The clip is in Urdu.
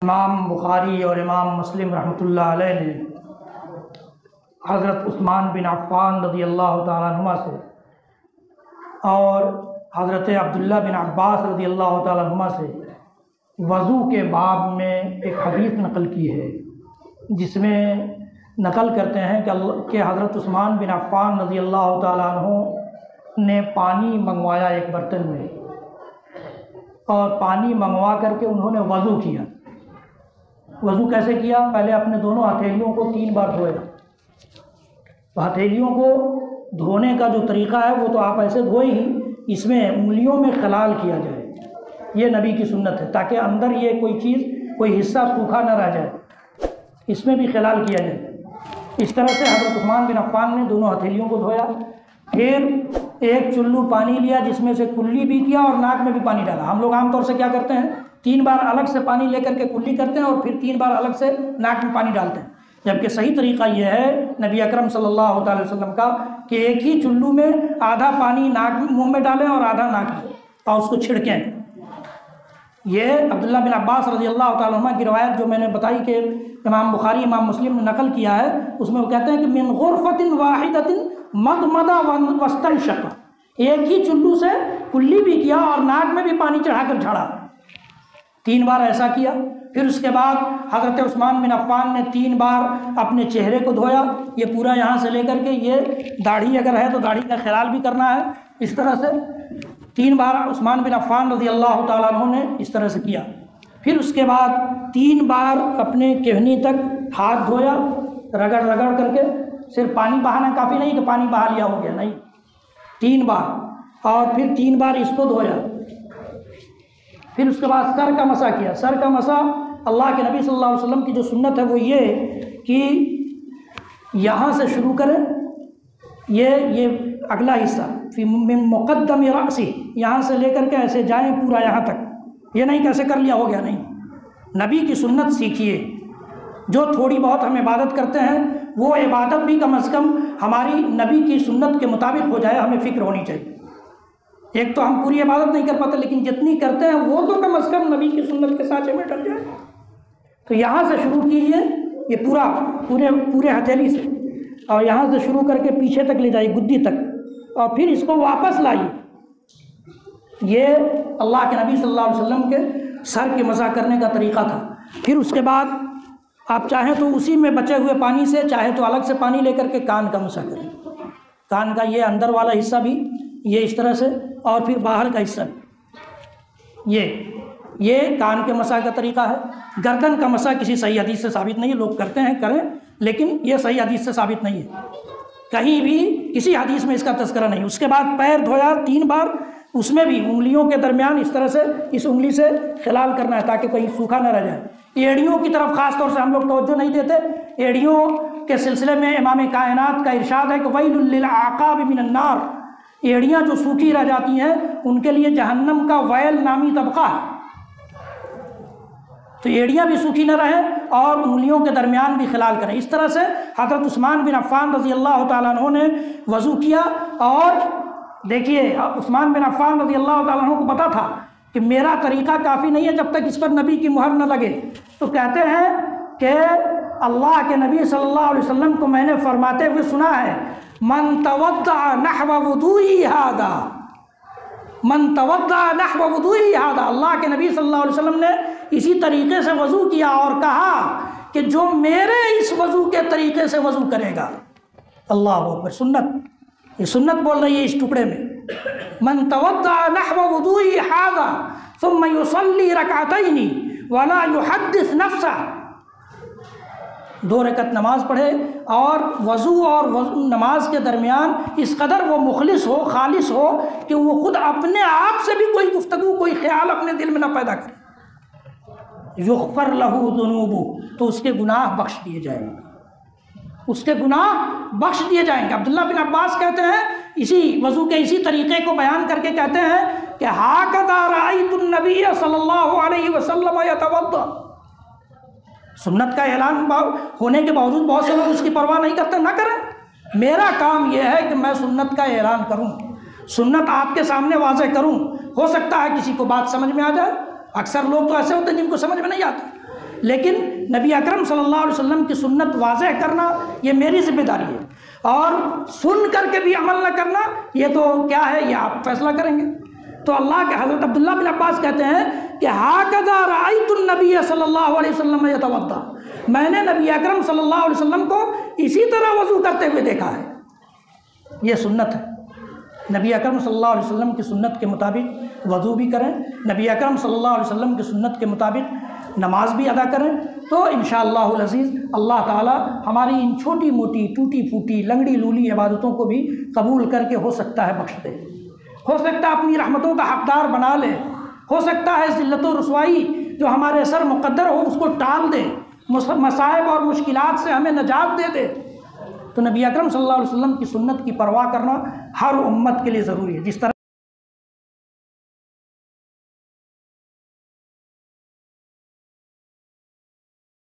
امام بخاری اور امام مسلم رحمۃ اللہ علیہ نے حضرت عثمان بن عفان رضی اللہ تعالیٰ عنہما سے اور حضرت عبداللہ بن عباس رضی اللہ تعالیٰ عنہما سے وضو کے باب میں ایک حدیث نقل کی ہے، جس میں نقل کرتے ہیں کہ حضرت عثمان بن عفان رضی اللہ تعالیٰ عنہ نے پانی منگوایا ایک برتن میں، اور پانی منگوا کر کے انہوں نے وضو کیا۔ وضو کیسے کیا؟ پہلے اپنے دونوں ہتھیلیوں کو 3 بار دھویا۔ تو ہتھیلیوں کو دھونے کا جو طریقہ ہے وہ تو آپ ایسے دھوئے ہی، اس میں انگلیوں میں خلال کیا جائے، یہ نبی کی سنت ہے، تاکہ اندر یہ کوئی چیز، کوئی حصہ سوکھا نہ رہ جائے، اس میں بھی خلال کیا جائے۔ اس طرح سے حضرت عثمان بن عفان نے دونوں ہتھیلیوں کو دھویا، پھر ایک چلو پانی لیا جس میں سے کلی بھی کیا اور ناک میں بھی پانی ڈالا۔ ہم لوگ عام طور سے کیا کرتے ہیں، 3 بار الگ سے پانی لے کر کے کلی کرتے ہیں اور پھر 3 بار الگ سے ناک میں پانی ڈالتے ہیں، جبکہ صحیح طریقہ یہ ہے نبی اکرم صلی اللہ علیہ وسلم کا کہ ایک ہی چلو میں آدھا پانی منہ میں ڈالیں اور آدھا ناک میں، اور اس کو چھڑکیں۔ یہ عبداللہ بن عباس رضی اللہ تعالیٰ عنہ کی روایت جو میں نے بتائی کہ امام بخاری امام مسلم نے نقل کیا ہے، اس میں وہ کہتے ہیں کہ من غرفۃ واحدۃ مضمض واستنشق، ایک ہی چلو سے کلی بھی کیا اور ناک میں بھی پانی چڑھا کر جھاڑا، 3 بار ایسا کیا۔ پھر اس کے بعد حضرت عثمان بن عفان نے 3 بار اپنے چہرے کو دھویا، یہ پورا یہاں سے لے کر کے یہ داڑھی اگر ہے تو داڑھی کا خلال بھی کرنا ہے، اس طرح سے 3 بار عثمان بن عفان رضی اللہ تعالیٰ عنہ نے اس طرح سے کیا۔ پھر اس کے بعد 3 بار اپنے کہنی تک ہاتھ دھویا، رگڑ رگڑ کر کے، صرف پانی بہانا کافی نہیں کہ پانی بہا لیا ہو گیا، نہیں، 3 بار، اور پھر 3 بار اس کو دھویا۔ پھر اس کے بعد سر کا مسح کیا۔ سر کا مسح اللہ کے نبی صلی اللہ علیہ وسلم کی جو سنت ہے وہ یہ کہ یہاں سے شروع کریں، یہ اگلا حصہ من مقدم رأسی، یہاں سے لے کر کے ایسے جائیں پورا یہاں تک، یہ نہیں کہ ایسے کر لیا ہو گیا، نہیں، نبی کی سنت سیکھیے۔ جو تھوڑی بہت ہم عبادت کرتے ہیں وہ عبادت بھی کم از کم ہماری نبی کی سنت کے مطابق ہو جائے، ہمیں فکر ہونی چاہیے۔ ایک تو ہم پوری عبادت نہیں کر پاتے، لیکن جتنی کرتے ہیں وہ تو کم از کم نبی کی سنت کے سانچے میں ڈل جائے۔ تو یہاں سے شروع کیجئے، یہ پورے ہتھیلی سے، اور یہاں سے شروع کر کے پیچھے تک لے جائیے، گدی تک، اور پھر اس کو واپس لائیے۔ یہ اللہ کے نبی صلی اللہ علیہ وسلم کے سر کے مسح کرنے کا طریقہ تھا۔ پھر اس کے بعد آپ چاہیں تو اسی میں بچے ہوئے پانی سے، چاہے تو الگ سے پانی لے کر کے کان کا مسح کریں، کان کا یہ اندر والا حصہ بھی، یہ اس طرح سے، اور پھر باہر کا حصہ بھی، یہ کان کے مسح کا طریقہ ہے۔ گردن کا مسح کسی صحیح حدیث سے ثابت نہیں ہے، لوگ کرتے ہیں، کریں، لیکن یہ صحیح حدیث سے ثابت نہیں ہے، کہیں بھی کسی حدیث میں اس کا تذکرہ نہیں۔ اس کے بعد پیر دھویا 3 بار، اس میں بھی انگلیوں کے درمیان اس طرح سے اس انگلی سے خلال کرنا ہے تاکہ کہیں سوکھا نہ رہ جائے۔ ایڑیوں کی طرف خاص طور سے ہم لوگ توجہ نہیں دیتے۔ ایڑیوں کے سلسلے میں امام کائنات کا ارشاد ہے کہ ویل للعقاب من النار، ایڑیاں جو سوکھی رہ جاتی ہیں ان کے لیے جہنم کا ویل نامی طبقہ ہے۔ تو ایڑیاں بھی سوکھی نہ رہیں اور انگلیوں کے درمیان بھی خلال کریں۔ اس طرح سے حضرت عثمان بن عفان رضی اللہ تعالیٰ عنہ نے وضو کیا، اور دیکھیے عثمان بن عفان رضی اللہ تعالیٰ عنہ کو پتہ تھا کہ میرا طریقہ کافی نہیں ہے جب تک اس پر نبی کی مہر نہ لگے، تو کہتے ہیں کہ اللہ کے نبی صلی اللہ علیہ وسلم کو میں نے فرماتے ہوئے سنا ہے، من توضع نحو وضوئی ھذا، من توضع نحو وضوئی ھذا، اللہ کے نبی صلی اللہ علیہ وسلم نے اسی طریقے سے وضو کیا اور کہا کہ جو میرے اس وضو کے طریقے سے وضو کرے گا، اللہ اکبر، سنت، یہ سنت بول رہی ہے اس ٹکڑے میں، من توضع نحو وضوئی ھذا ثم يصلي رکعتین ولا يحدث نفسه، 2 رکعت نماز پڑھے اور وضو اور نماز کے درمیان اس قدر وہ مخلص ہو، خالص ہو کہ وہ خود اپنے آپ سے بھی کوئی گفتگو، کوئی خیال اپنے دل میں نہ پیدا کرے، یغفر لہ ذنوبہ، تو اس کے گناہ بخش دیے جائیں گے، اس کے گناہ بخش دیے جائیں گے۔ عبداللہ بن عباس کہتے ہیں، اسی وضو کے اسی طریقے کو بیان کر کے کہتے ہیں کہ ہاکذا رأیت النبی صلی اللہ علیہ وسلم یتوضا، سنت کا اعلان ہونے کے باوجود بہت سے لوگ اس کی پرواہ نہیں کرتے، نہ کریں۔ میرا کام یہ ہے کہ میں سنت کا اعلان کروں، سنت آپ کے سامنے واضح کروں، ہو سکتا ہے کسی کو بات سمجھ میں آ جائے، اکثر لوگ تو ایسے ہوتے ہیں جن کو سمجھ میں نہیں آتا، لیکن نبی اکرم صلی اللہ علیہ وسلم کی سنت واضح کرنا یہ میری ذمہ داری ہے، اور سن کر کے بھی عمل نہ کرنا یہ تو کیا ہے، یہ آپ فیصلہ کریں گے۔ تو اللہ کے حضرت عبداللہ بن عباس کہتے ہیں کہ ہاکذا رأیت النبی صلی اللہ علیہ وسلم یتوضا، میں نے نبی اکرم صلی اللہ علیہ وسلم کو اسی طرح وضو کرتے ہوئے دیکھا ہے۔ یہ سنت ہے، نبی اکرم صلی اللہ علیہ وسلم کی سنت کے مطابق وضو بھی کریں، نبی اکرم صلی اللہ علیہ وسلم کی سنت کے مطابق نماز بھی ادا کریں، تو انشاءاللہ العزیز اللہ تعالی ہماری ان چھوٹی موٹی ٹوٹی پھوٹی لنگڑی لولی عبادتوں کو بھی قبول کر کے ہو سکتا ہے بخش دے، ہو سکتا ہے اپنی رحمتوں کا حقدار بنا لے، ہو سکتا ہے ذلت و رسوائی جو ہمارے سر مقدر ہو اس کو ٹال دے، مصائب اور مشکلات سے ہمیں نجات دے دے۔ تو نبی اکرم صلی اللہ علیہ وسلم کی سنت کی پرواہ کرنا ہر امت کے لیے ضروری ہے، جس طرح